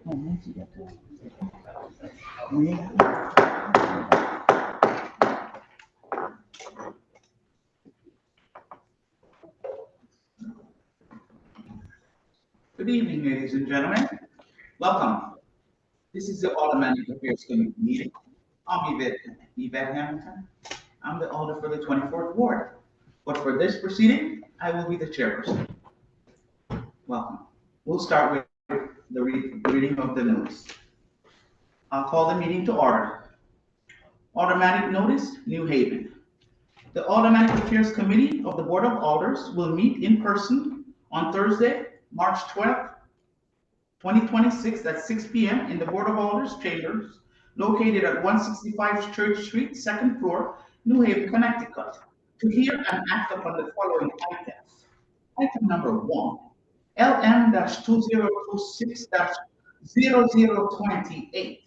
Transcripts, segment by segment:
Good evening, ladies and gentlemen. Welcome. This is the Aldermanic Affairs Committee meeting. I'm Yvette Hamilton. I'm the alder for the 24th Ward. But for this proceeding, I will be the chairperson. Welcome. We'll start with the reading of the notice. I'll call the meeting to order. Aldermanic notice, New Haven. The Aldermanic Affairs Committee of the Board of Alders will meet in person on Thursday, March 12th, 2026 at 6 p.m. in the Board of Alders chambers located at 165 Church Street, second floor, New Haven, Connecticut, to hear and act upon the following items. Item number 1, LM-2026-0028.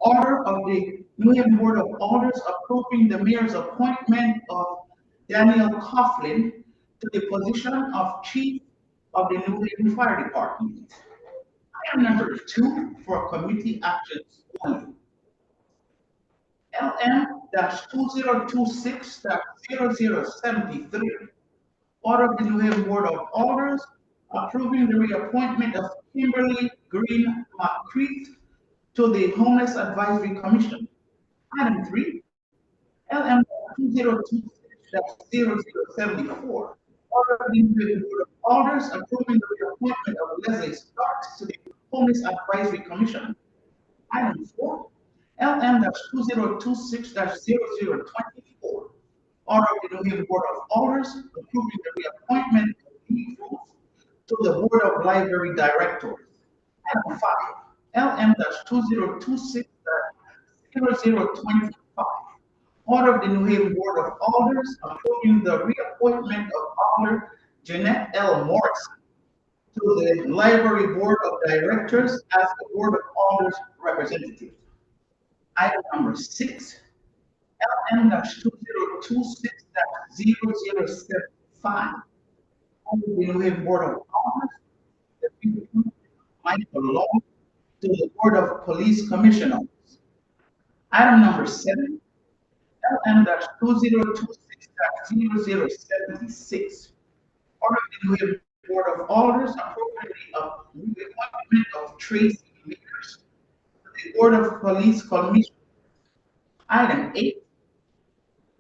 Order of the New Haven Board of Alders approving the mayor's appointment of Daniel Coughlin to the position of Chief of the New Haven Fire Department. Item number 2 for committee actions only. LM-2026-0073. Order of the New Haven Board of Alders approving the reappointment of Kimberly Green McCreath to the Homeless Advisory Commission. Item 3, LM-2026-0074. Order of the New Haven Board of Alders approving the reappointment of Leslie Starks to the Homeless Advisory Commission. Item 4, LM-2026-0024. Order of the New Haven Board of Alders approving the reappointment of Lee Ruth to the Board of Library Directors. Item 5, LM-2026-0025. Order of the New Haven Board of Alders approving the reappointment of Alder Jeanette L. Morrison to the Library Board of Directors as the Board of Alders representative. Item number 6, LM-2026-0075. Order of the New Haven Board of Alders Michael Long to the Board of Police Commissioners. Item number 7, LM-2026-0076. Order of the New Haven Board of Alders approving the reappointment of Tracy Meekers to the Board of Police Commissioners. Item 8,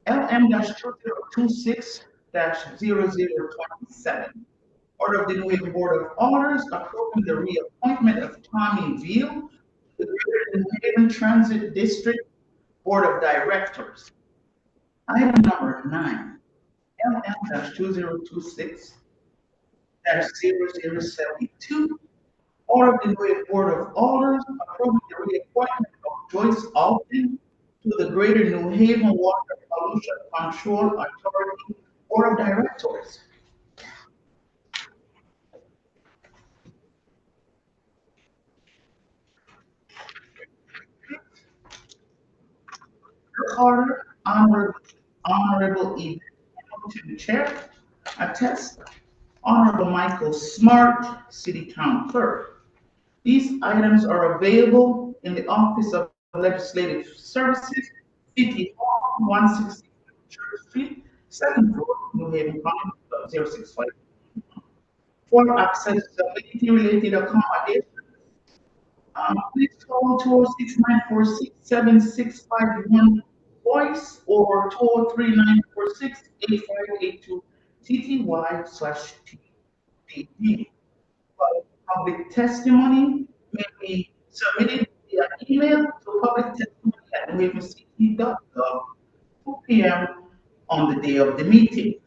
LM-2026-0027. Order of the New Haven Board of Alders approving the reappointment of Tommy Veal to the Greater New Haven Transit District Board of Directors. Item number 9, LM-2026-0072. Order of the New Haven Board of Alders approving the reappointment of Joyce Alton to the Greater New Haven Water Pollution Control Authority Board of Directors. Order, Honorable Yvette Hamilton, Chair. Attest, Honorable Michael Smart, City Town Clerk. These items are available in the Office of Legislative Services, City Hall, 160 Church Street, second floor, New Haven, 065. For accessibility related accommodations, please call 206-946-7651 voice or 203-946-8582 TTY/TDD. Public testimony may be submitted via email to publictestimony@newhavencity.gov 2 p.m. on the day of the meeting.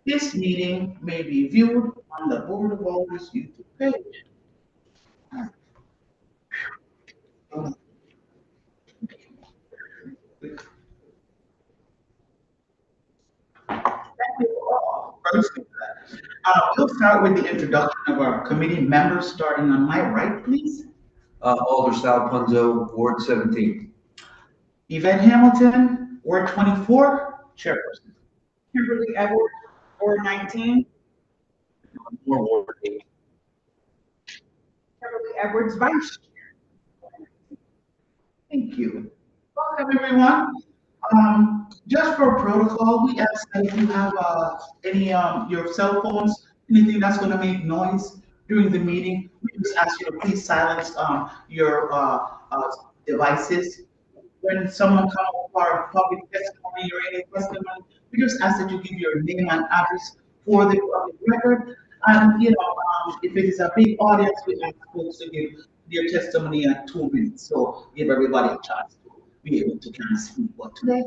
This meeting may be viewed on the Board of Alders YouTube page. Thank you all. We'll start with the introduction of our committee members, starting on my right, please. Alder Sal Punzo, Ward 17. Yvette Hamilton, Ward 24, Chairperson. Kimberly Edwards, Ward 19. Ward 8. Kimberly Edwards, Vice Chair. Thank you. Welcome, everyone. Just for protocol, we ask that if you have any your cell phones, anything that's going to make noise during the meeting, we just ask you to please silence your devices. When someone comes for public testimony or any testimony, we just ask that you give your name and address for the public record. And if it is a big audience, we ask folks to give their testimony in 2 minutes. So give everybody a chance to be able to kind of speak. But today,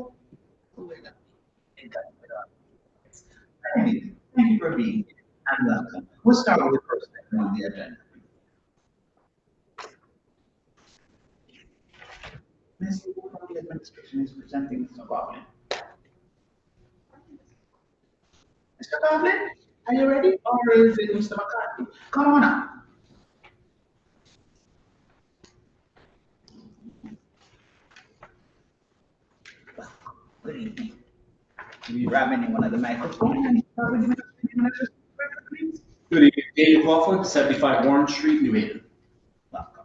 we're gonna be in that with it's very thank you for being here and welcome. We'll start with the first thing on the agenda. Ms. Wu from the administration is presenting Mr. Goblin. Mr. Goblin, are you ready? Or is it Mr. McCarthy? Come on up. Good evening. Will you grab anyone at the microphone and start with the administration, please? Good evening, Dave McLaughlin, 75 Warren Street, New Haven. Welcome.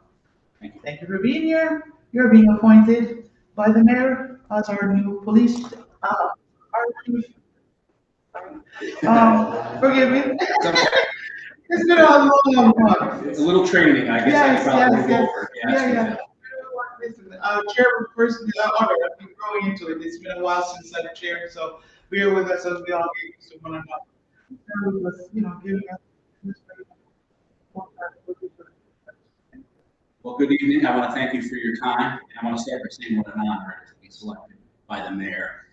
Thank you. Thank you for being here. You're being appointed by the mayor as our new police, our chief. Forgive me. It's been a long one. It's a little training, I guess I Yes, probably yes, go yes. over. Yeah. Listen, chairperson, honor, I've been growing into it. It's been a while since I've chaired, so bear with us as we all get used to one another. Bear with us, giving us. Well, good evening. I want to thank you for your time. And I want to start by saying what an honor it is to be selected by the mayor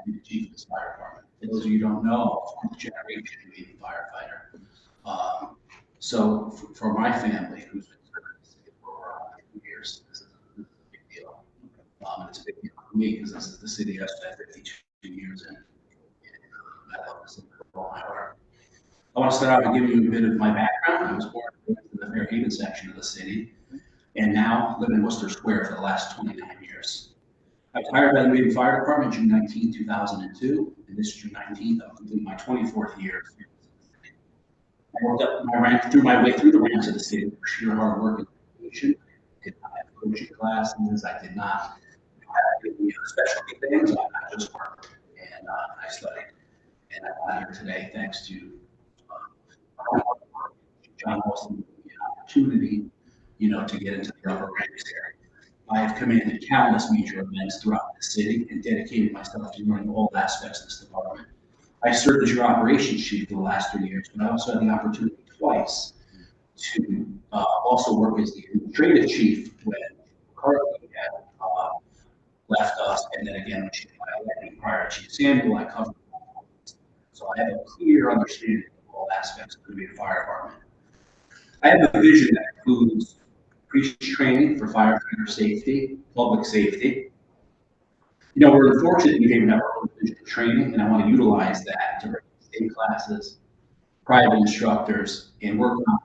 to be the chief of this fire department. For those of you who don't know, I'm a generation Navy firefighter. So for my family, who's been serving the city for 2 years, this is a big deal. And it's a big deal for me because this is the city I spent 52 years in. I love this with all my heart. I want to start out by giving you a bit of my background. I was born in the Fairhaven section of the city, and now live in Worcester Square for the last 29 years. I was hired by the Navy Fire Department June 19, 2002, and this June 19th, I'm completing my 24th year. I worked up through my way through the ranks of the city for sheer hard work and dedication. I did not have coaching classes. I did not have any specialty things. I just worked and I studied. And I'm here today thanks to John Wilson, the opportunity, to get into the upper ranks here. I have commanded countless major events throughout the city and dedicated myself to learning all aspects of this department. I served as your operations chief for the last 3 years, but I also had the opportunity twice to also work as the administrative chief when McCarthy had left us, and then again when prior to Chief Samuel, I covered. So I have a clear understanding of all aspects of the Navy Fire Department. I have a vision that includes increased training for firefighter safety, public safety. We're fortunate we even have our own division of training, and I want to utilize that to bring state classes, private instructors, and work on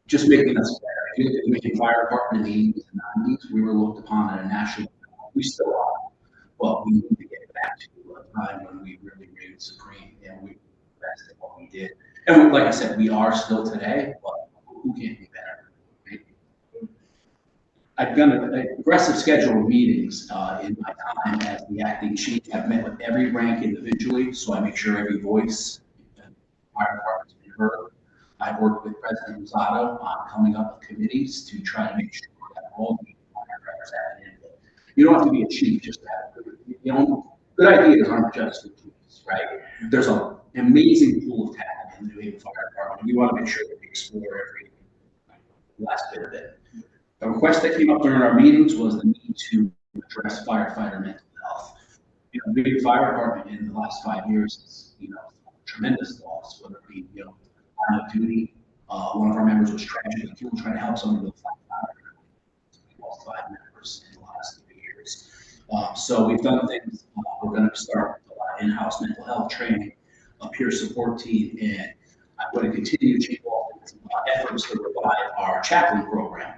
just making us better. If you look at the Navy Fire Department in the 80s and 90s, we were looked upon at a national level. We still are, but we need to get back to a time when we really reigned supreme and we best at what we did. And like I said, we are still today, but who can be better? Right? I've done an aggressive schedule of meetings in my time as the acting chief. I've met with every rank individually, so I make sure every voice in the fire department's been heard. I've worked with President Rosado on coming up with committees to try to make sure that all the firefighters have an input. You don't have to be a chief just to have good ideas aren't just for chiefs, right? There's an amazing pool of talent in the New Haven Fire Department. We want to make sure that we explore every last bit of it. A request that came up during our meetings was the need to address firefighter mental health. The Navy Fire Department in the last 5 years has, tremendous loss, whether it be, line of duty. One of our members was tragically killed trying to help someone with fire. We lost 5 members in the last 3 years. So we've done things. We're going to start a lot of in-house mental health training, a peer support team, and I'm going to continue to involve efforts to revive our chaplain program,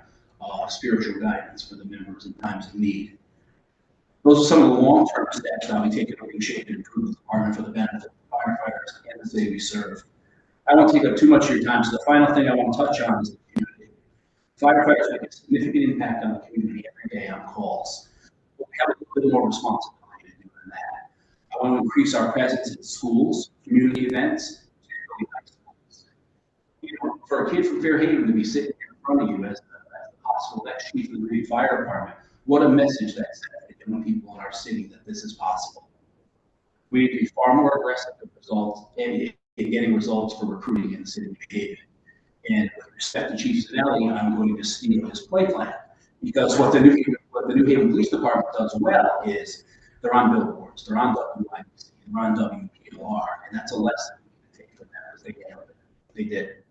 spiritual guidance for the members in times of need. Those are some of the long-term steps that we take to reshape and improve the department for the benefit of firefighters and the city we serve. I won't take up too much of your time, so the final thing I want to touch on is the community. Firefighters make a significant impact on the community every on calls. But we have a little bit more responsibility to do than that. I want to increase our presence in schools, community events, particularly high schools. You know, for a kid from Fairhaven to be sitting in front of you as the possible next chief of the Green Fire Department, what a message that sends to young people in our city that this is possible. We need to be far more aggressive in results and in getting results for recruiting in the city of New Haven. And with respect to Chief Zanelli, I'm going to steal his play plan because what the New Haven Police Department does well is they're on billboards, they're on WIBC, they're on WPLR, and that's a lesson we can take from them because they did.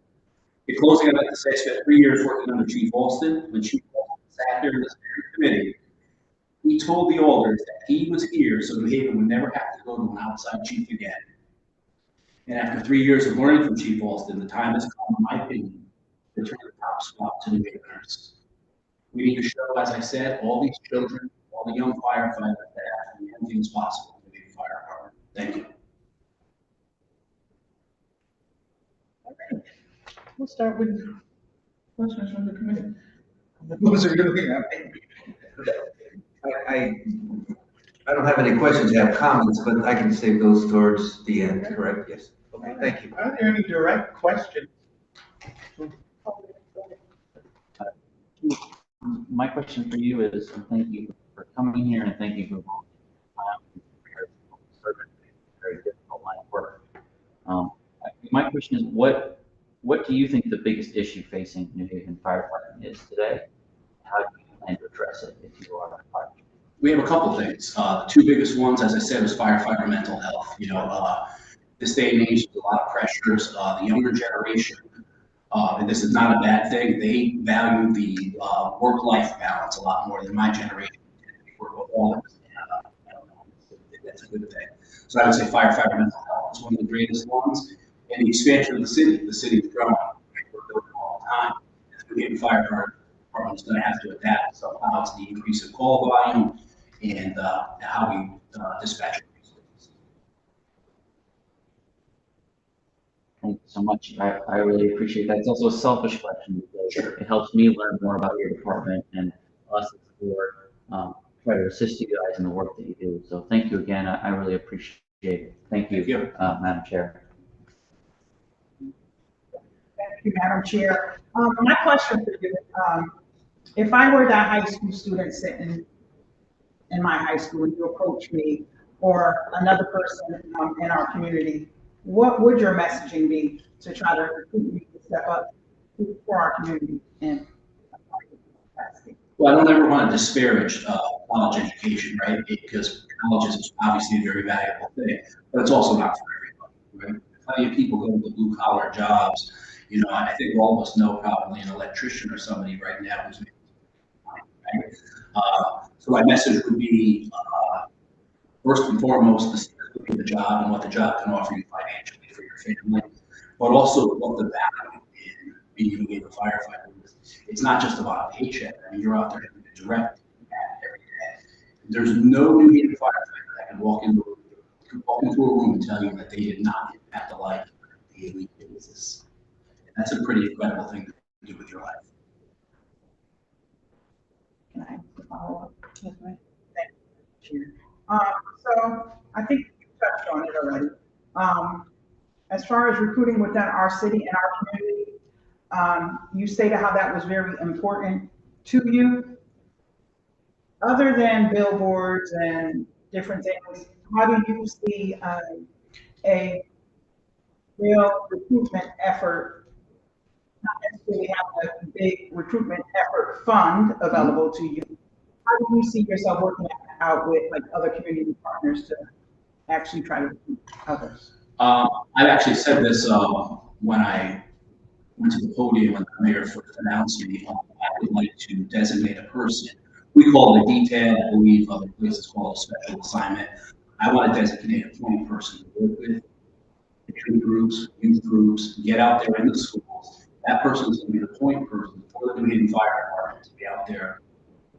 In closing, I'd like to say I spent 3 years working under Chief Alston. When Chief Alston sat here in this committee, he told the alders that he was here so New Haven would never have to go to an outside chief again. And after 3 years of learning from Chief Alston, the time has come, in my opinion, to turn the top spot to New Haveners. We need to show, as I said, all these children, all the young firefighters that anything is possible in the New Haven Fire Department. Thank you. We'll start with Questions from the committee? Those are really, I don't have any questions, I have comments, but I can save those towards the end, correct? Yes. Okay, thank you. are there any direct questions? My question for you is, thank you for coming here and thank you for very difficult line of work. My question is, what do you think the biggest issue facing New Haven Fire Department is today? How do you plan to address it if you are a fire? We have a couple things. The two biggest ones, as I said, was firefighter mental health. You know, this day and age, there's a lot of pressures. The younger generation, and this is not a bad thing, they value the work-life balance a lot more than my generation. Workaholics, and I don't know, that's a good thing. So I would say firefighter mental health is one of the greatest ones. And the expansion of the city is growing. We're building all the time. The New Haven Fire Department is going to have to adapt somehow to the increase in call volume and how we dispatch resources. Thank you so much. I really appreciate that. It's also a selfish question because it helps me learn more about your department and us as a board try to assist you guys in the work that you do. So thank you again. I really appreciate it. Thank you, Madam Chair. Thank you, Madam Chair. My question for you, if I were that high school student sitting in my high school and you approach me or another person in our community, what would your messaging be to try to recruit me to step up for our community and capacity? Well, I don't ever want to disparage college education, right? Because college is obviously a very valuable thing, but it's also not for everybody, right? Plenty of people go into blue collar jobs. You know, I think all of us know probably an electrician or somebody right now who's making money, right? So my message would be, first and foremost, the job and what the job can offer you financially for your family, but also what the value in being a firefighter is. It's not just about a paycheck. I mean, you're out there having to direct every day. There's no New Haven firefighter that can walk into a room and tell you that they did not impact a life on a daily basis. That's a pretty incredible thing to do with your life. Can I follow up? Yes, ma'am. Thank you. So I think you touched on it already. As far as recruiting within our city and our community, you stated how that was very important to you. Other than billboards and different things, how do you see a real recruitment effort, not necessarily have a big recruitment effort fund available to you? How do you see yourself working out with like other community partners to actually try to recruit others? I've actually said this when I went to the podium when the mayor first announced me. I would like to designate a person. We call it a detail. I believe other places call it a special assignment. I want to designate a point person to work with, community groups, youth groups, get out there in the schools. That person is going to be the point person for the New Haven Fire Department to be out there,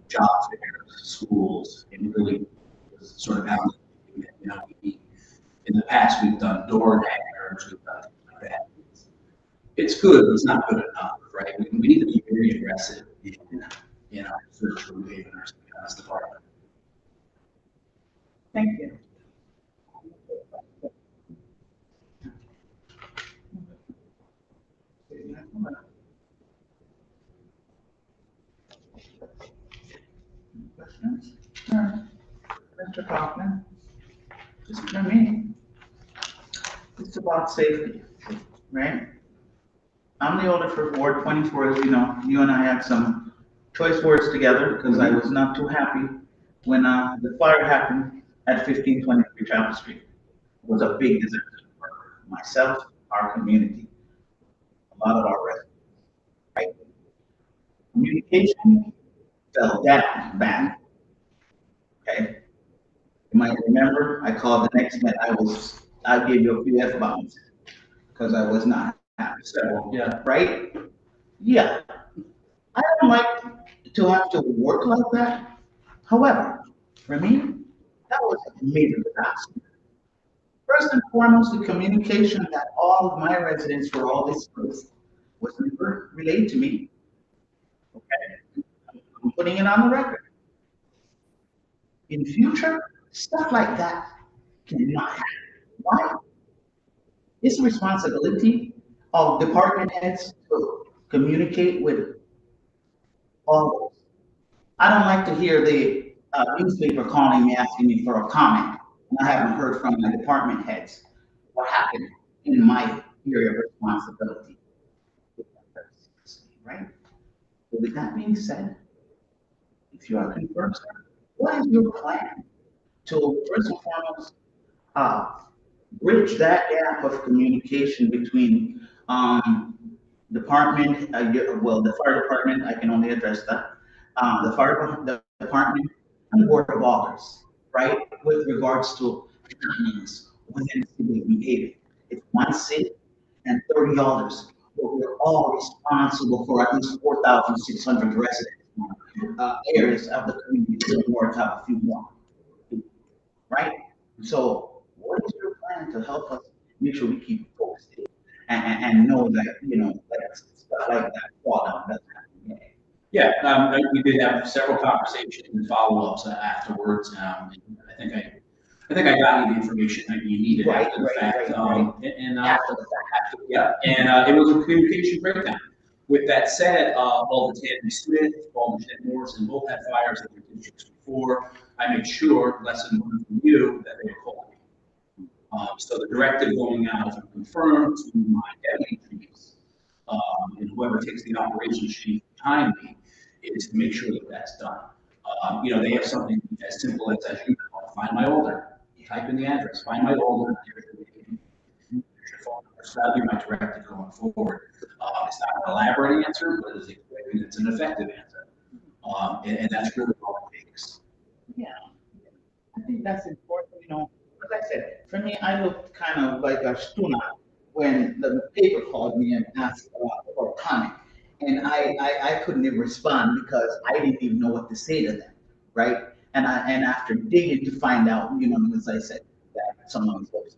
job fairs, schools, and really sort of out. You know, in the past we've done door hangers, we've done things like that. It's good, but it's not good enough, right? We need to be very aggressive in in our search for New Haven Nurse Department. Thank you. Questions? Mr. Kaufman? This is for me. It's about safety, right? I'm the older for Ward 24, as you know. You and I had some choice words together because I was not too happy when the fire happened at 1523 Chapel Street. It was a big disaster for myself, our community, a lot of our residents, right? Communication fell down bad, okay? You might remember, I called the next minute, I gave you a few F-bombs because I was not happy. So, Yeah. right? Yeah. I don't like to have to work like that. However, for me, that was a major disaster. First and foremost, the communication that all of my residents for all this place was never relayed to me. Okay? I'm putting it on the record. In future, stuff like that cannot happen. Why? It's the responsibility of department heads to communicate with all. I don't like to hear the newspaper calling me, asking me for a comment, and I haven't heard from my department heads what happened in my area of responsibility. Right? So with that being said, if you are concerned, what is your plan to first and foremost uh, bridge that gap of communication between department, well, the fire department, I can only address that, the department and the board of alders, right? With regards to happenings within the city of New Haven. It's one city and 30 alders, but we're all responsible for at least 4,600 residents. Areas of the community, more to have a few more, right? So what is your plan to help us make sure we keep focused and know that, that stuff like that fall down doesn't happen again? Yeah, we did have several conversations and follow-ups afterwards. I think I got you the information that you needed Right, after the right, fact. right. And After the fact. yeah, and it was a communication breakdown. With that said, Alden Tanner Smith, Alden Ted Morrison both had fires in their districts before. I made sure, lesson learned from you, that they were calling me. So the directive going out, if I'm confirmed to my deputy chiefs, and whoever takes the operations chief behind me, is to make sure that that's done. They have something as simple as you know, find my older, you type in the address, find my older, here's your phone number. So that'll be my directive going forward. It's not an elaborate answer, but it's an effective answer. And that's really all it takes. Yeah, I think that's important, like I said, for me, I looked kind of like a stuna when the paper called me and asked for a comment. And I couldn't even respond because I didn't even know what to say to them, right? And after digging to find out, as I said, that some of these folks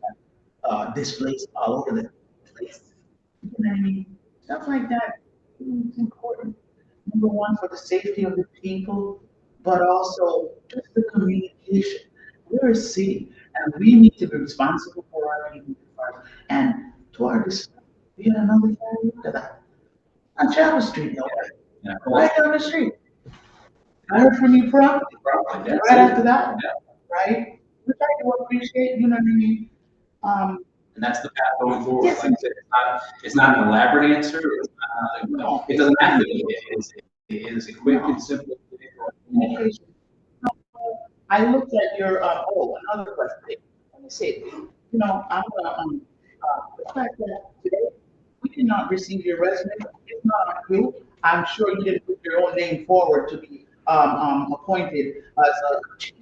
had displaced all over the place. You know what I mean? Stuff like that is important. Number one, for the safety of the people, but also just the communication. We're a city, and we need to be responsible for our people. And to our discipline, we had another area to that. On Chapel Street, Yeah. right down the street. I heard from you promptly, Probably, right after that, Yeah. right? Which I do appreciate, you know what I mean? And that's the path going forward. Yes. Like I said, it's not an elaborate answer. No. It doesn't have to be. It is a quick and simple. Communication. I looked at your, another question. Let me say, I'm gonna, the fact that today we did not receive your resume, it's not on you. I'm sure you didn't put your own name forward to be, appointed as a chief.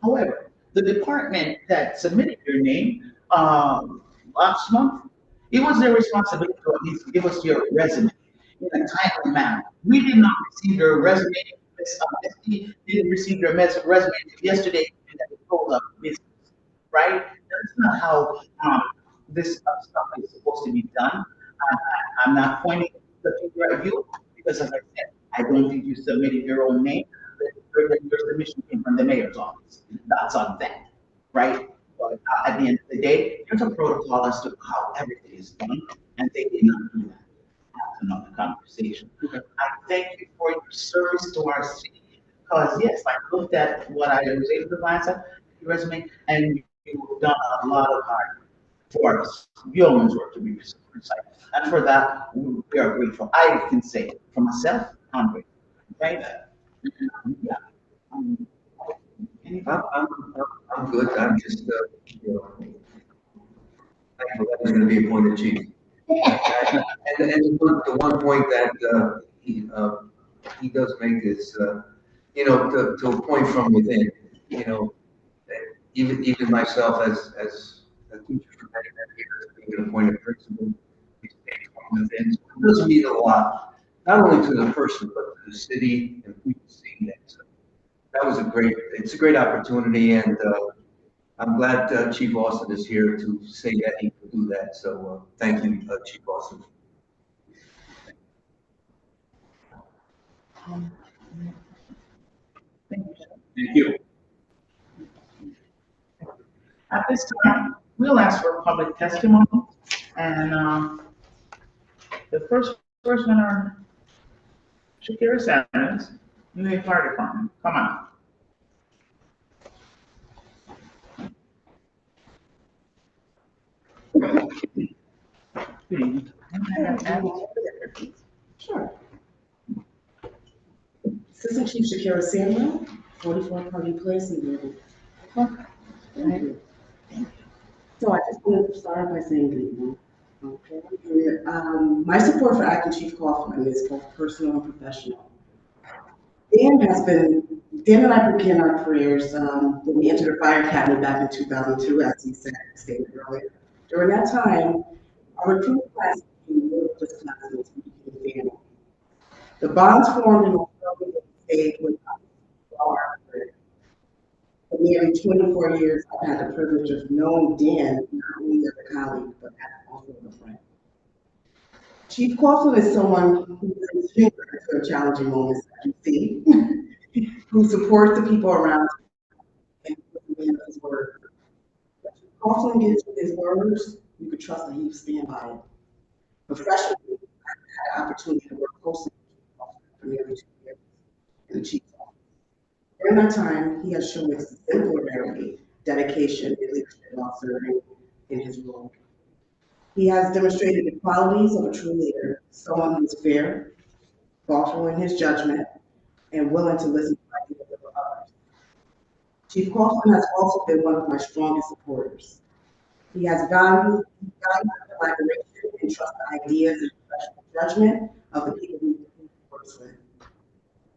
However, the department that submitted your name, last month, it was their responsibility to at least give us your resume in a timely manner. We did not receive your resume. Ms. SD didn't receive your resume yesterday, and then we told us business, right? That's not how this stuff is supposed to be done. I'm not pointing the finger at you because, as I said, I don't think you submitted your own name. Your submission came from the mayor's office. That's on them, right? But at the end of the day, there's a protocol as to how everything is done, and they did not do that. That's another conversation. I thank you for your service to our city, because yes, I looked at what I was able to glance at, your resume, and you've done a lot of hard work for us, yeoman's work to be precise. And for that, we are grateful. I can say for myself, I'm grateful, right? Yeah. Um, anything? I'm good. I'm just, you know, thankful that he's gonna be appointed chief. And the one point that, he does make is, you know, to a point from within, you know, that even myself as a teacher for many, many years, being an appointed principal, he's taken from within. So it does mean a lot, not only to the person, but to the city and people seeing that. So that was it's a great opportunity, and, I'm glad Chief Austin is here to say that he could do that. So thank you, Chief Austin. Thank you. Thank you. At this time, we'll ask for public testimony, and the first person are Shakira Sanders, New York Fire Department. Come on. Good evening. Sure. Assistant Chief Shakira Samuel, 44 Party Place in Louisville. Thank you. So I just wanted to start by saying good evening. Okay. My support for Acting Chief Kaufman is both personal and professional. Dan and I began our careers when we entered the Fire Academy back in 2002, as he stated earlier. During that time, our recruitment class became more than just classmates, we became family. The bonds formed in the program stayed with us all our career. For nearly 24 years, I've had the privilege of knowing Dan not only as a colleague, but also as a friend. Chief Kaufman is someone who brings humor to the challenging moments that you see, who supports the people around him, and who in his word. If Chief Kaufman gives you his words, you can trust that he will stand by it. Professionally, I've had the opportunity to work closely with Chief Kaufman for nearly 2 years in the Chief's office. During that time, he has shown exemplary dedication and leadership while serving in his role. He has demonstrated the qualities of a true leader, someone who is fair, thoughtful in his judgment, and willing to listen to ideas of others. Chief Kaufman has also been one of my strongest supporters. He has valued collaboration and trust the ideas and professional judgment of the people he works with.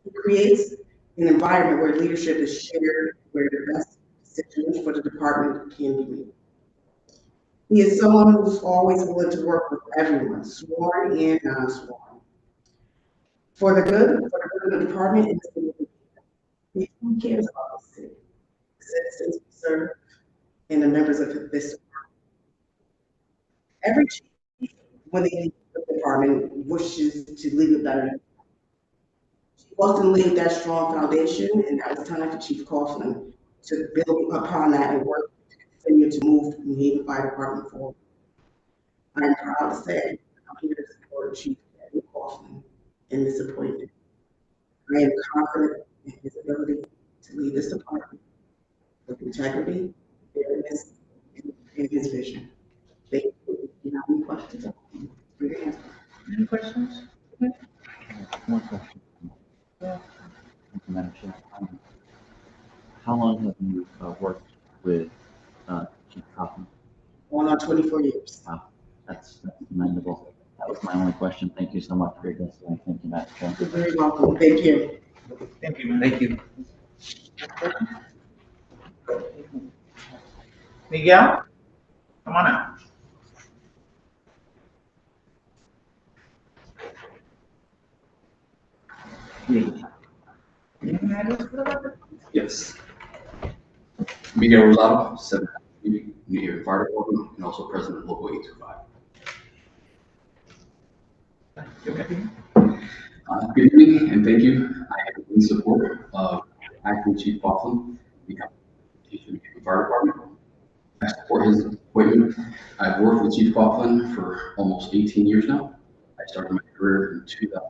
He creates an environment where leadership is shared, where the best decisions for the department can be made. He is someone who's always willing to work with everyone, sworn and non-sworn. For the good of the department and the city. He cares about the city, the citizens we serve, and the members of this department. Every chief, when they leave the department, wishes to leave it better. Chief Austin laid that strong foundation, and now it's time for Chief Kaufman to build upon that and work to continue to move the New Haven Fire Department forward. I am proud to say I'm here to support Chief Kaufman in this appointment. I am confident in his ability to lead this department with integrity, fairness, and his vision. Thank you. If you have any questions, free to answer. Any questions? One question. Thank you, Madam Chair. How long have you worked with Chief Kaufman? Going on 24 years. Wow, that's commendable. That was my only question. Thank you so much for your testimony. Thank you, Madam Chair. You're very welcome. Thank you. Thank you, ma'am. Thank you. Miguel, come on out. Name and address for the record. Yes. Miguel Rosado, 7th New Haven Fire Department, and also President of Local 825. Good evening, and thank you. I am in support of Acting Chief Coughlin becoming Chief of the Fire Department. I support his appointment. I've worked with Chief Coughlin for almost 18 years now. I started my career in 2000.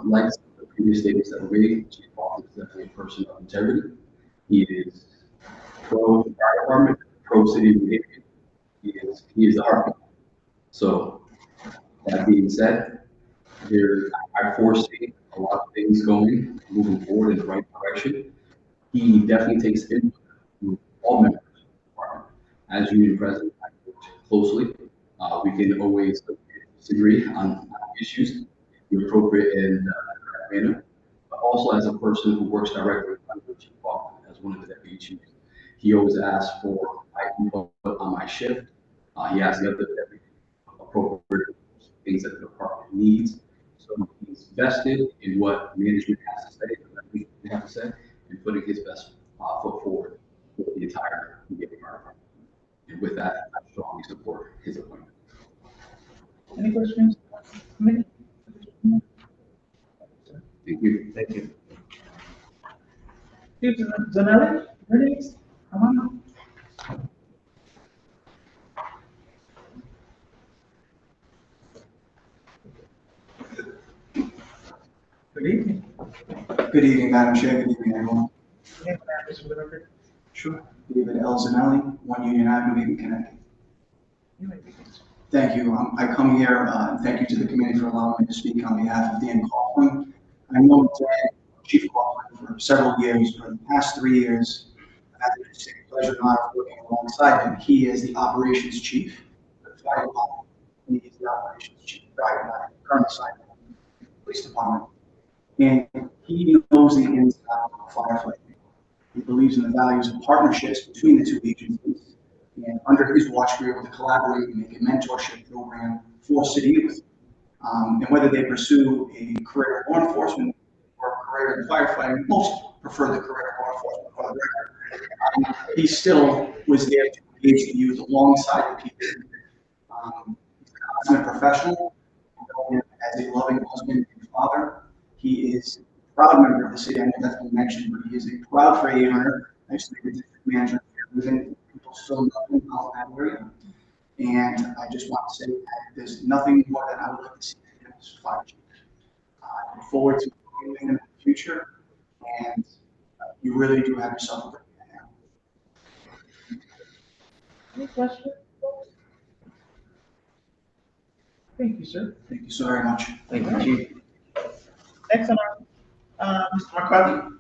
Like the previous statements that were made, Chief Coughlin is definitely a person of integrity. He is pro fire department, pro city of New Haven. He is the heart. So that being said, I foresee a lot of things moving forward in the right direction. He definitely takes input from all members of the department. As union president, I worked closely. We can always disagree on issues, the appropriate and manner, but also as a person who works directly with Chief Baldwin as one of the deputy chiefs. He always asks for my input on my shift. He asks the other deputy appropriate things that the department needs. So he's vested in what management has to say, what we have to say, and putting his best foot forward for the entire New Haven Fire Department. And with that, I strongly support his appointment. Any questions? Committee? Thank you. Thank you. Chief Zanelli, ready? Come on. Good evening. Good evening, Madam Chair. Good evening, everyone. Name and address for the record. Sure. David L. Zanelli, 1 Union Avenue, Haven, Connecticut. You may begin. Thank you. I come here, and thank you to the committee for allowing me to speak on behalf of Dan Coughlin. I know Dan, Chief Coughlin, for several years. For the past 3 years, I've had the distinct pleasure and honor of working alongside him. He is the operations chief for the fire department. He is the operations chief prior to my current assignment in the police department. And he knows the ins and outs of firefighting. He believes in the values of partnerships between the two agencies. And under his watch, we were able to collaborate and make a mentorship program for city youth. And whether they pursue a career in law enforcement or a career in firefighting, most prefer the career in law enforcement for the record. He still was there to engage the youth alongside the people. He's a consummate professional, known as a loving husband and father. He is a proud member of the city. I know that's been mentioned, but he is a proud trade owner. I used to be the district manager within people still know him out in that area. And I just want to say that there's nothing more that I would like to see him as fire chief. I look forward to working with him in the future, and you really do have yourself a great day now. Any questions? Thank you, sir. Thank you so very much. Thank you, Chief. Next on Mr. McCarthy.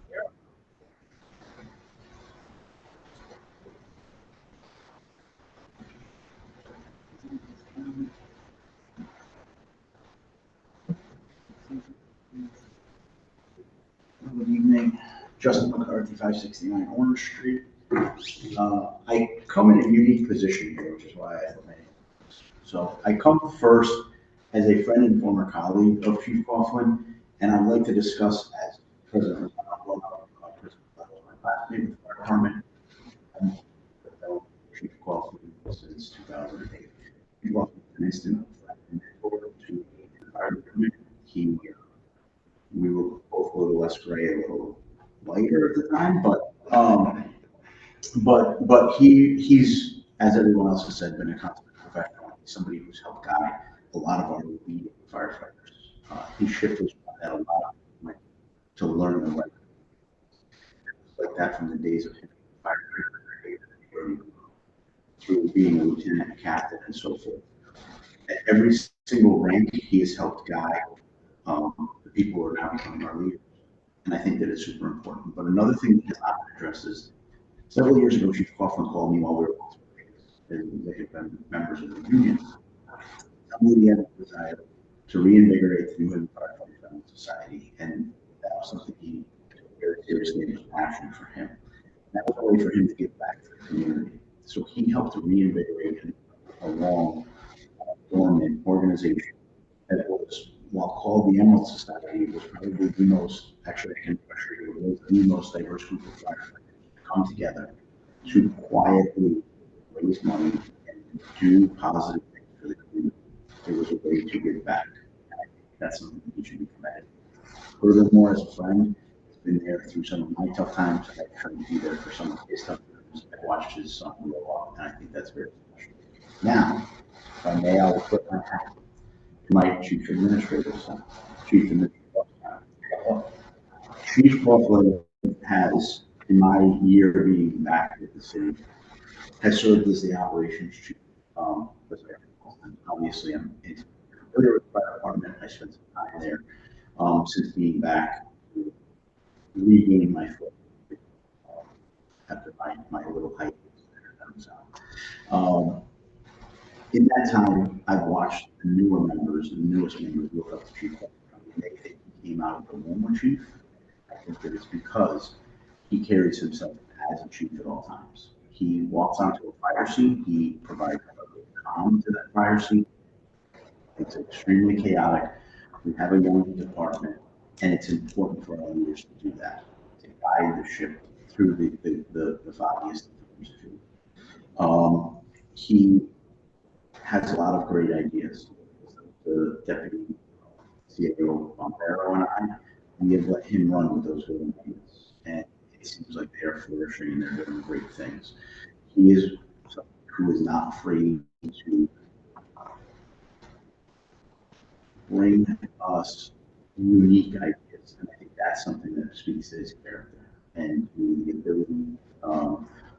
Good evening, Justin McCarthy, 569 Orange Street. I come in a unique position here, which is why I put my name. So I come first as a friend and former colleague of Chief Coughlin, and I'd like to discuss as President of my classmate with the fire department. I've known Chief Coughlin since 2008. He was an instant mentor to the fire department. We were both a little less gray, a little lighter at the time, but he's, as everyone else has said, been a consummate professional. He's somebody who's helped guide a lot of our leading firefighters. He shifted that a lot to learn the right like that from the days of him firefighter through being a lieutenant, captain, and so forth. At every single rank, he has helped guide the people who are now becoming our leaders. And I think that it's super important. But another thing that has not been addressed is several years ago, Chief Coughlin called me while we were both they had been members of the union. Somebody had a desire to reinvigorate the New Haven Firefighting Family Society, and that was something he took very seriously and was passion for him. And that was a way for him to give back to the community. So he helped to reinvigorate a long, dormant organization that was, while called the Emerald Society, was probably the most, actually, I can assure you, it was the most diverse group of firefighters to come together to quietly raise money and do positive things for the community. It was a way to give back. that's something he should be commended. Furthermore, as a friend, he's been there through some of my tough times. I've tried to be there for some of his tough times. I watched his son grow up, and I think that's very special. Now, if I may, I will put my hat to my chief administrator son, chief administrator son. Chief Coughlin has, in my year being back at the city, has served as the operations chief. Obviously, I'm familiar with the fire department. I spent some time there since being back, regaining my foot after my little hike. In that time, I've watched the newer members, the newest members look up to Chief Coughlin. They think he came out of the womb with Chief. I think that it's because he carries himself as a chief at all times. He walks onto a fire scene, he provides calm to that fire scene. It's extremely chaotic. We have a young department, and it's important for our leaders to do that, to guide the ship through the foggiest of times. He has a lot of great ideas. The deputy CAO Bombero and I, we have let him run with those good ideas, and it seems like they are flourishing and they're doing great things. He is someone who is not afraid to bring us unique ideas, and I think that's something that speaks to his character and the ability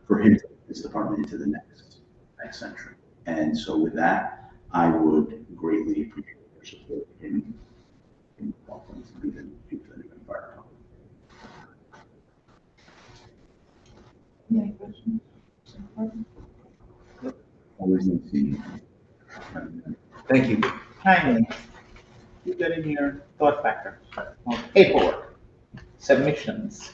for him to take this department into the next century. And so with that, I would greatly appreciate your support in welcoming to be the chief of the new fire department. Any questions? Always need to see. Thank you. Kindly, you get in your thought factor on paperwork, submissions.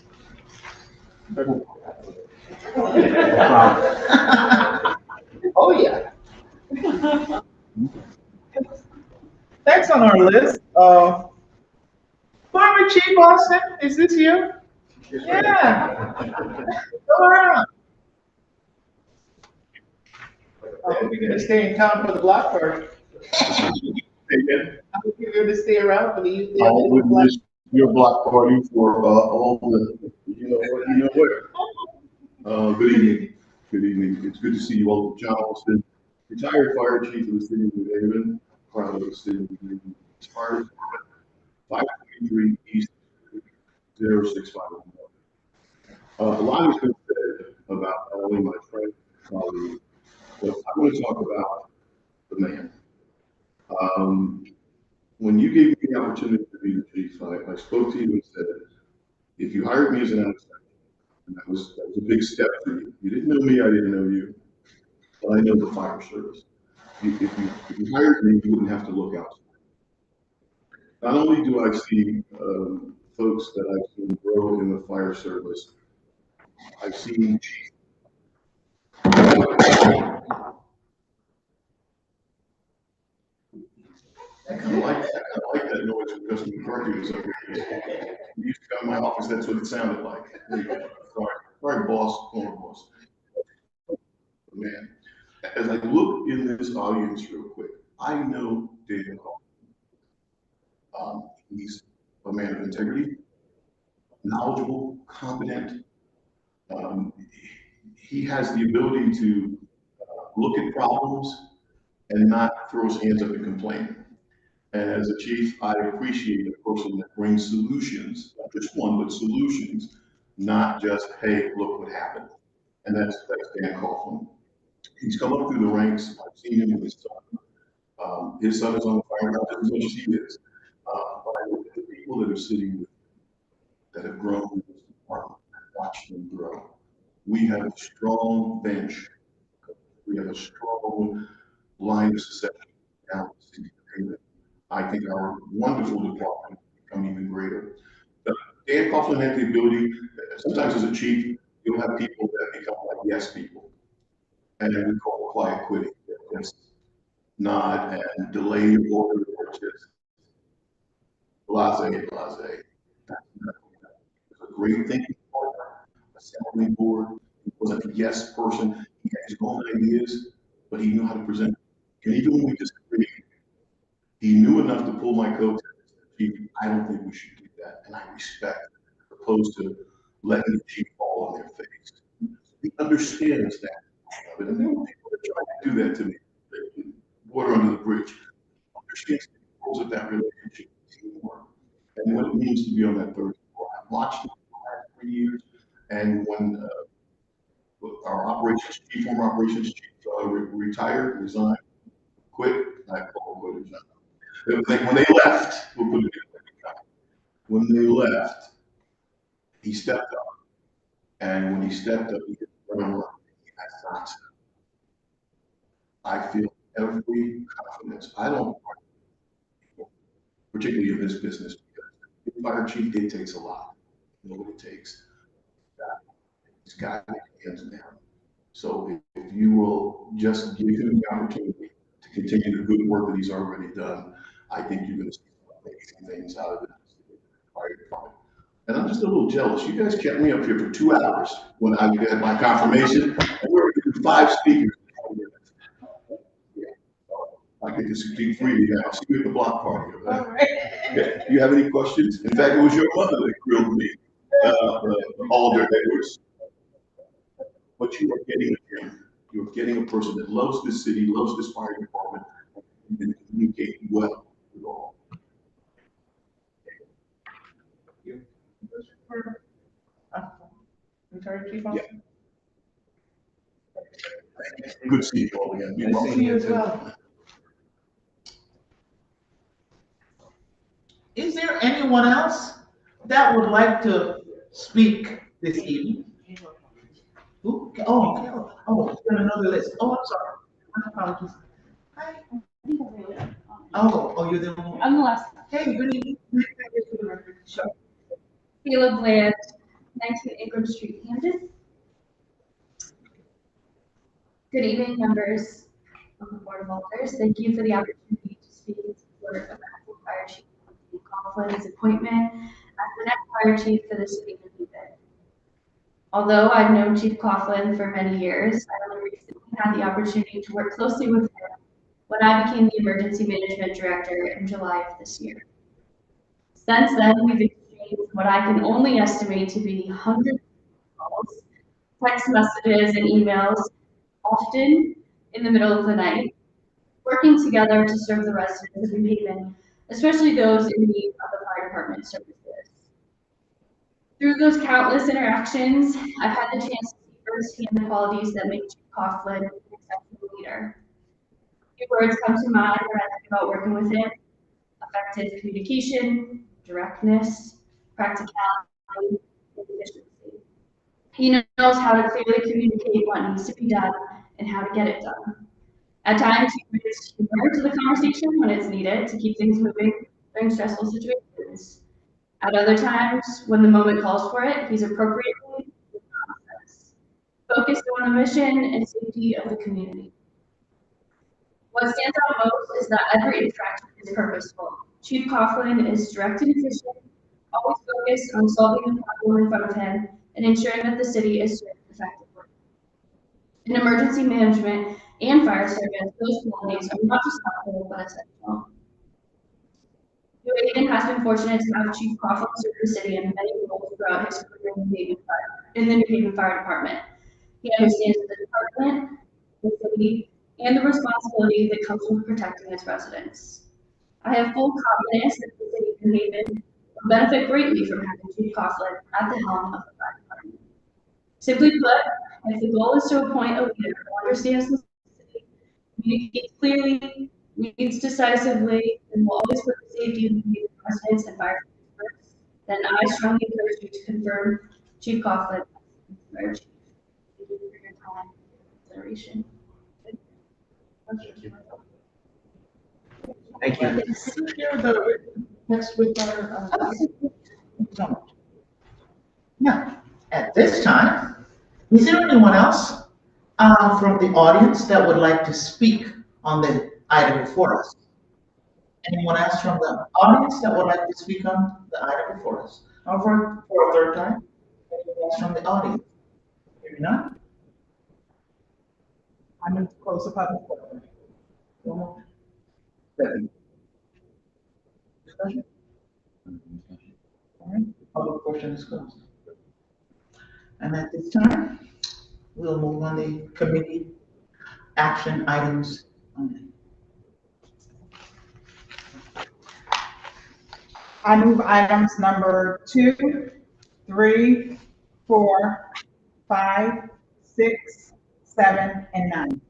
Oh, yeah. Next on our list, former Chief Austin, is this you? Yeah. Go around. Are we gonna stay in town for the block or? Are we gonna stay around for the youth? I would miss your block party for all the, you know what? Good evening. Good evening. It's good to see you all. John Austin, retired fire chief of the city of New Haven, proud of the city of New Haven. Fire 523 East 0651. A lot has been said about not only my friend, colleague, but I want to talk about the man. When you gave me the opportunity to be the chief, I spoke to you and said, if you hired me as an outsider, and that was a big step for you. You didn't know me, I didn't know you, but I know the fire service. If you hired me, you wouldn't have to look outside. Not only do I see folks that I've seen grow in the fire service, I've seen I kind of like that noise from Justin McCarthy was over here. He used to come in my office, that's what it sounded like. Sorry, boss, former boss. Man, as I look in this audience real quick, I know David Hall. He's a man of integrity, knowledgeable, competent. He has the ability to look at problems and not throw his hands up and complain. And as a chief, I appreciate a person that brings solutions, not just one, but solutions, not just, hey, look what happened. And that's Dan Coughlin. He's come up through the ranks. I've seen him with his son. His son is on fire, not as much as he is. But I look at the people that are sitting with, that have grown in this department, watch them grow. We have a strong bench. We have a strong line of succession down the city of Haven. I think our wonderful department will become even greater. But Dan Coughlin had the ability, sometimes as a chief, you'll have people that become like yes people. And then we call it quiet quitting. Just nod and delay your order or just blase. That's a great thinking partner, assembly board. He wasn't a yes person. He had his own ideas, but he knew how to present. And even when we disagreed, he knew enough to pull my coattails chief, I don't think we should do that, and I respect it, opposed to letting the chief fall on their face. He understands that, but there were people that tried to do that to me, water under the bridge. Understands the importance of that relationship, teamwork, and what it means to be on that third floor. I've watched it for the last 3 years, and when our operations chief, former operations chief, retired, resigned, quit, I called him resign. When they left, we'll put it in the when they left, he stepped up. And when he stepped up, he hit the ground running. He has not. I feel every confidence. I don't, particularly in this business, because being fire chief, it takes a lot. You know what it takes. He's got hands down. So if you will just give him the opportunity to continue the good work that he's already done, I think you're going to see some amazing things out of the fire department. And I'm just a little jealous. You guys kept me up here for 2 hours when I had my confirmation, and we were going to do 5 speakers. Yeah. I get to speak freely now. See you at the block party. Okay. Do you have any questions? In fact, it was your mother that grilled me, Alder Edwards. But you are getting him. You're getting a person that loves this city, loves this fire department, and can communicate well with all. Retired chief Yeah. officer? Good seeing you all again. Good to see you as well. Is there anyone else that would like to speak this evening? Who? Oh, Carol. Oh, it's on another list. Oh, I'm sorry. My apologies. Hi. Oh, you're the only one. I'm the last. Hey, good evening. Sure. Caleb Land, 19 Ingram Street, Camden. Good evening, members of the Board of Alders. Thank you for the opportunity to speak in support of Acting Fire Chief Coughlin's appointment as the next fire chief for the city of Camden. Although I've known Chief Coughlin for many years, I only recently had the opportunity to work closely with him when I became the Emergency Management Director in July of this year. Since then, we've exchanged what I can only estimate to be hundreds of calls, text messages, and emails, often in the middle of the night, working together to serve the residents of New Haven, especially those in need of the fire department services. Through those countless interactions, I've had the chance to see firsthand the qualities that make Chief Coughlin an exceptional leader. Few words come to mind when I think about working with him: effective communication, directness, practicality, and efficiency. He knows how to clearly communicate what needs to be done and how to get it done. At times, he brings humor to the conversation when it's needed to keep things moving during stressful situations. At other times, when the moment calls for it, he's appropriately focused on the mission and safety of the community. What stands out most is that every interaction is purposeful. Chief Coughlin is direct and efficient, always focused on solving the problem in front of him and ensuring that the city is served effectively. In emergency management and fire service, those qualities are not just helpful, but essential. New Haven has been fortunate to have Chief Coughlin serve the city in many roles throughout his career in the New Haven Fire Department. He understands the department, the city, and the responsibility that comes with protecting its residents. I have full confidence that the city of New Haven will benefit greatly from having Chief Coughlin at the helm of the fire department. Simply put, if the goal is to appoint a leader who understands the city, communicates clearly, leads decisively, and will always put the safety of the residents and firefighters first, then I strongly encourage you to confirm Chief Coughlin as fire chief. Thank you for your time and consideration. Thank you. Share the next with our, Now, at this time, is there anyone else from the audience that would like to speak on the item before us? Anyone else from the audience that would like to speak on the item before us? Or for a third time? Anyone else from the audience? Maybe not? I'm going to close the public forum. One more. Second. Discussion? All right, public portion is closed. And at this time, we'll move on the committee action items. I move items number 2, 3, 4, 5, 6, 7, and 9.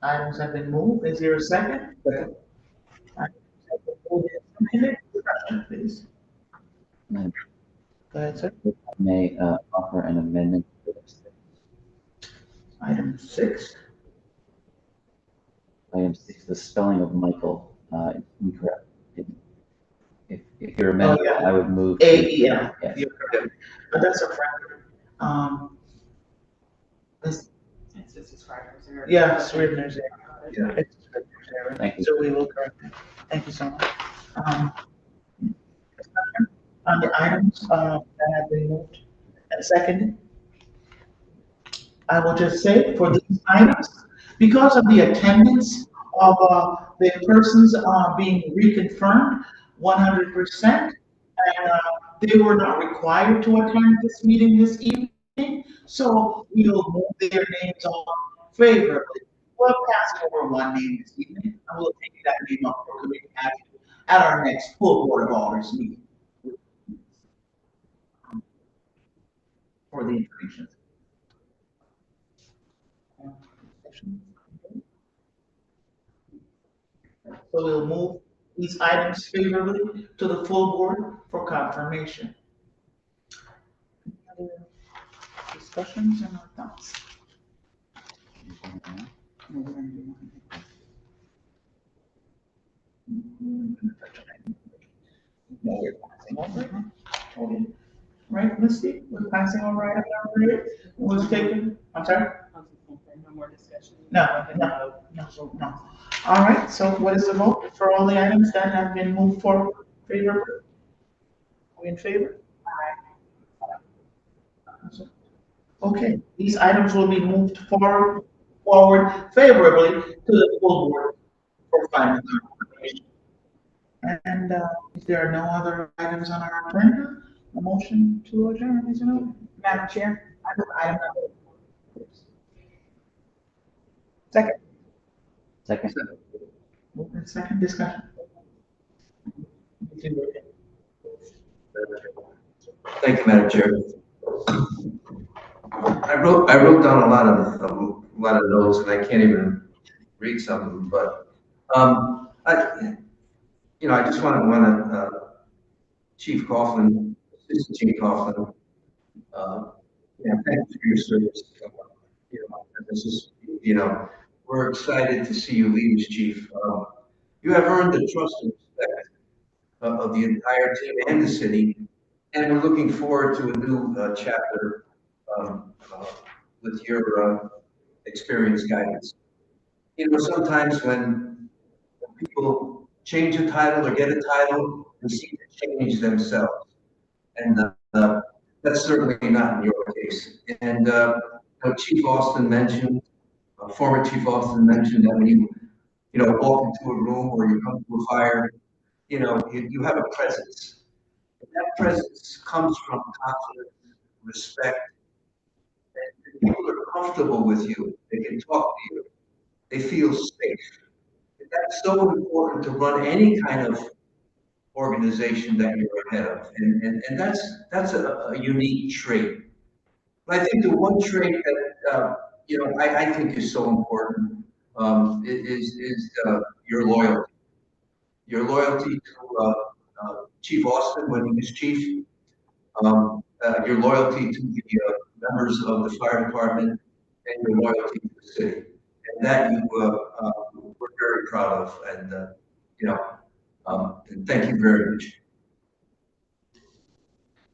Items have been moved. Is there a second? Second. Please. Madam Go ahead, sir. Chair, I may offer an amendment to this. Item 6. Item 6, the spelling of Michael is incorrect. If you're amending, yeah. I would move. AEL. Yes. You're correct. But that's a friend. This, yeah, Scrivener's error. Yeah. It's Scrivener's error. Thank you. So we will correct it. Thank you so much. On the items that have been moved and seconded, I will just say for these items, because of the attendance of the persons being reconfirmed 100%, and they were not required to attend this meeting this evening, so we will move their names on favorably. We'll pass over one name this evening, and we'll take that name up for committee action at our next full Board of Alders meeting. For the information. So we'll move these items favorably to the full board for confirmation. Any other discussions and thoughts? No, we're passing over it. Okay. Right, Misty, we're passing over item number 8. Was taken, I'm sorry? No more discussion. No. All right, so what is the vote for all the items that have been moved forward favorably? Are we in favor? Okay, these items will be moved forward favorably to the full board for final confirmation. And if there are no other items on our agenda, a motion to adjourn is in order. Madam Chair, I move item number Second. Second. Move in second discussion. Thank you, Madam Chair. I wrote down a lot of notes, and I can't even read some of them, but, I just want to, Chief Coughlin, Assistant Chief Coughlin, thank you for your service. And this is, we're excited to see you lead as chief. You have earned the trust and respect of the entire team and the city, and we're looking forward to a new chapter with your experience guidance. Sometimes when people change a title or get a title, they seem to change themselves. And that's certainly not in your case. And Chief Austin mentioned, former Chief Austin mentioned that when you walk into a room or you come to a fire, you have a presence. And that presence comes from confidence, respect, and people are comfortable with you. They can talk to you. They feel safe. And that's so important to run any kind of organization that you're ahead of. And that's a unique trait. But I think the one trait that, I think is so important is your loyalty. Your loyalty to Chief Austin when he was chief, your loyalty to the members of the fire department, and your loyalty to the city. And that we're very proud of. And, and thank you very much.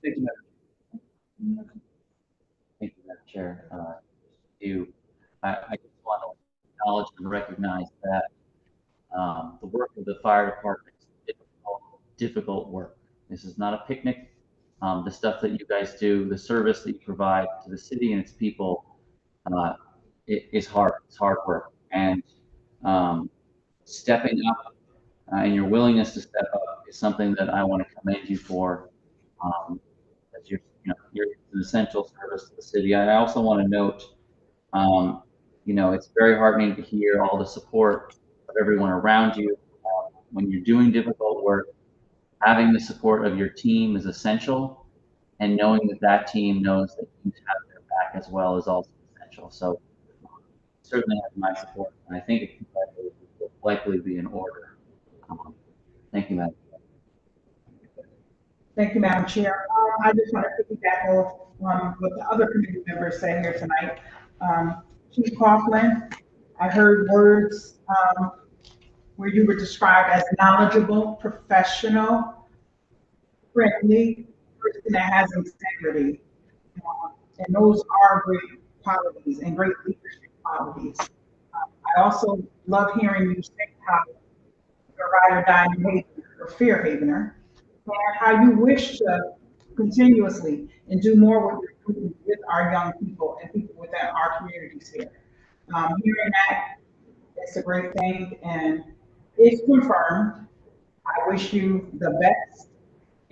Thank you, Madam Chair. I just want to acknowledge and recognize that the work of the fire department is difficult work. This is not a picnic. The stuff that you guys do, the service that you provide to the city and its people, it is hard. It's hard work. And stepping up and your willingness to step up is something that I want to commend you for. As you're an essential service to the city. I also want to note, it's very heartening to hear all the support of everyone around you. When you're doing difficult work, having the support of your team is essential, and knowing that that team knows that you have their back as well is also essential. So certainly have my support, and I think it will likely be in order. Thank you, Madam. Thank you, Madam Chair. I just want to piggyback off what the other committee members said here tonight. Chief Coughlin, I heard words where you were described as knowledgeable, professional, friendly, person that has integrity. And those are great qualities and great leadership qualities. I also love hearing you say how you're a ride or die Havener or fear Havener, and how you wish to continuously and do more with our young people and people within our communities here. Hearing that, it's a great thing, and it's confirmed. I wish you the best,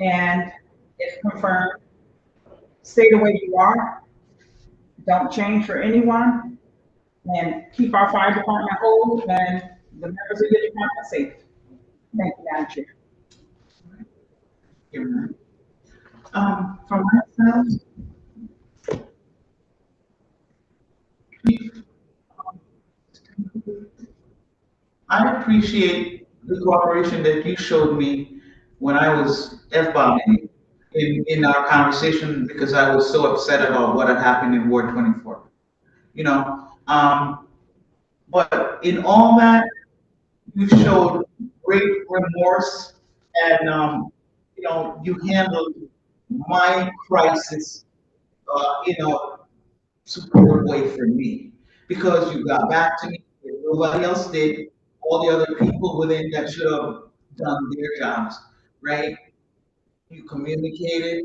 and it's confirmed. Stay the way you are. Don't change for anyone, and keep our fire department whole and the members of your department safe. Thank you, Madam Chair. From myself, I appreciate the cooperation that you showed me when I was F-bombing in our conversation because I was so upset about what had happened in Ward 24. You know, but in all that, you showed great remorse and, you handled my crisis, support way for me because you got back to me. Nobody else did. All the other people within that should have done their jobs, right? You communicated.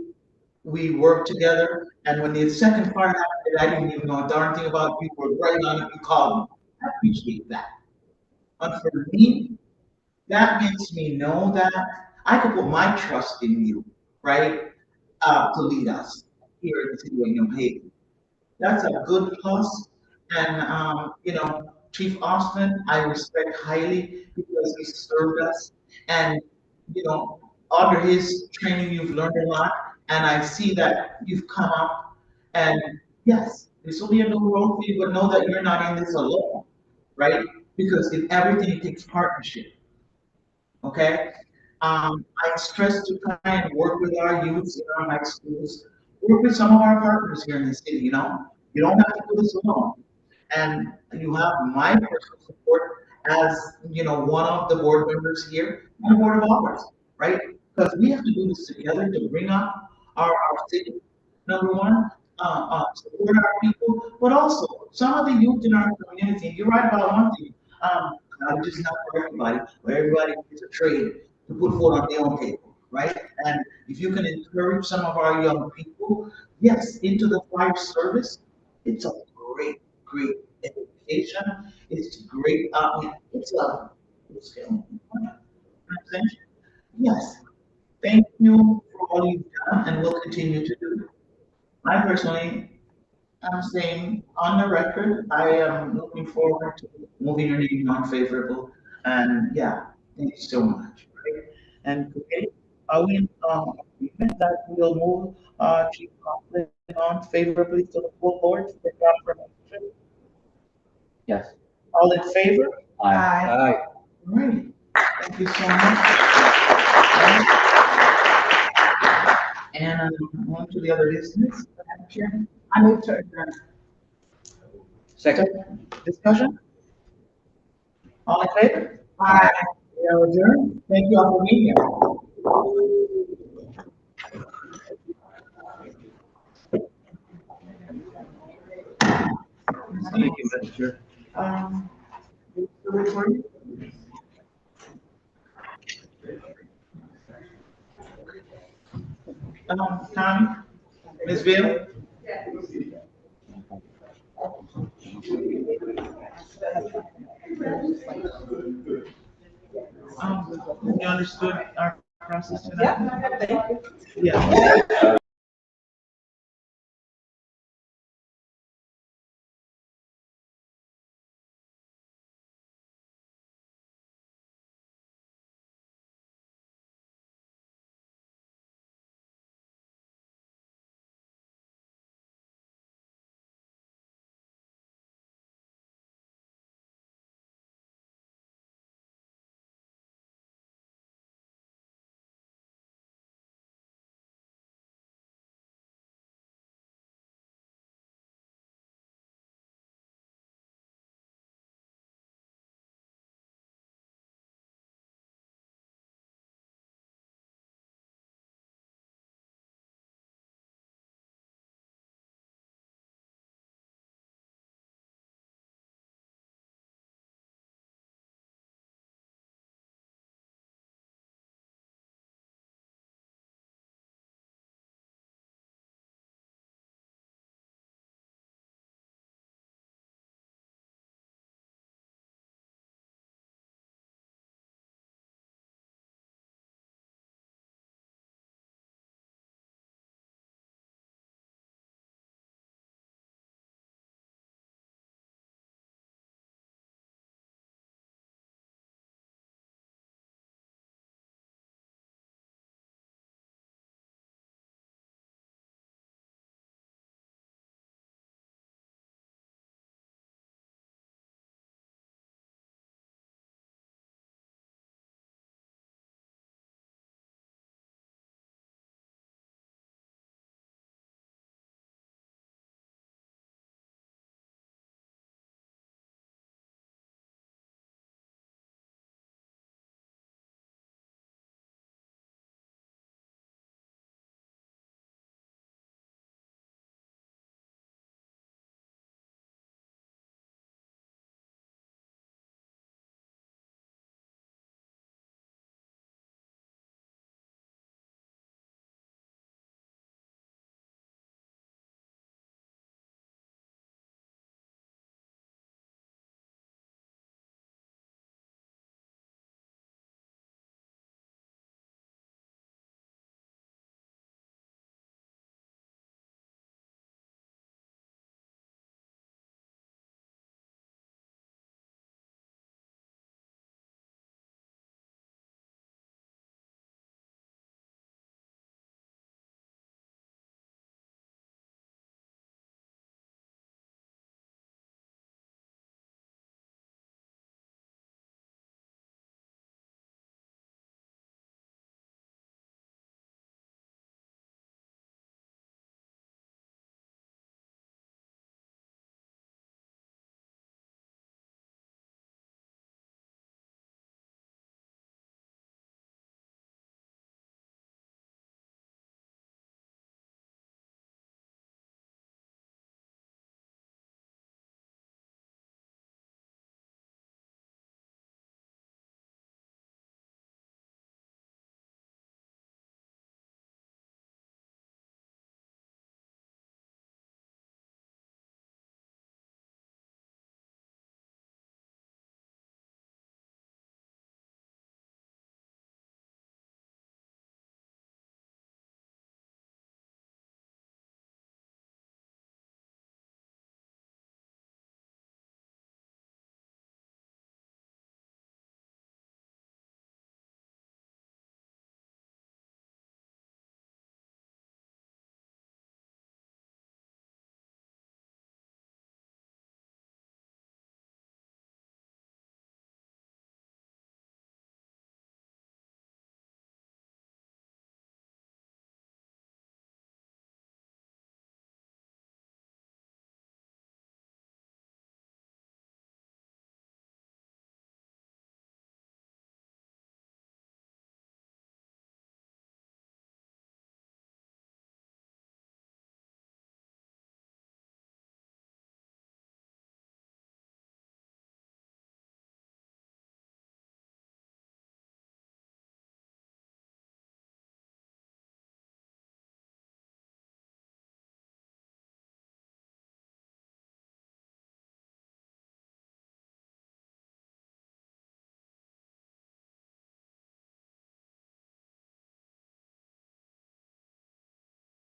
We worked together. And when the second part happened, I didn't even know a darn thing about. You were right on it. You called me. I appreciate that. But for me, that makes me know that I could put my trust in you, right, to lead us here in the city of New Haven. That's a good plus. And, Chief Austin, I respect highly because he served us. And, under his training, you've learned a lot. And I see that you've come up. And yes, this will be a new road for you, but know that you're not in this alone, right? Because in everything, it takes partnership. Okay? I stress to try and work with our youths in our high schools, work with some of our partners here in the city, You don't have to do this alone. And you have my personal support as, one of the board members here on the board of Aldermanic, right? Because we have to do this together to bring up our city, number one, support our people, but also some of the youth in our community. You're right about one thing. College is not for everybody, where everybody gets a trade to put food on their own table, right? And if you can encourage some of our young people, yes, into the fire service, it's a great, great education. It's great. It's yes. Thank you for all you've done and will continue to do. I personally I'm saying on the record, I am looking forward to moving your name non-favorable. And yeah, thank you so much. Right? And okay, are we in agreement that we'll move Chief Coughlin on favorably to the full board to the job promotion? Yes. All in favor? Aye. Aye. All right. Thank you so much. And on to the other business. Madam Chair, I move to adjourn. Second. Discussion? All in favor? Aye. We are adjourned. Thank you all for being here. Thank you, Madam Chair. The recording? Tommy? Ms. Vale? You understood our process to Yeah, that? thank you. Yeah.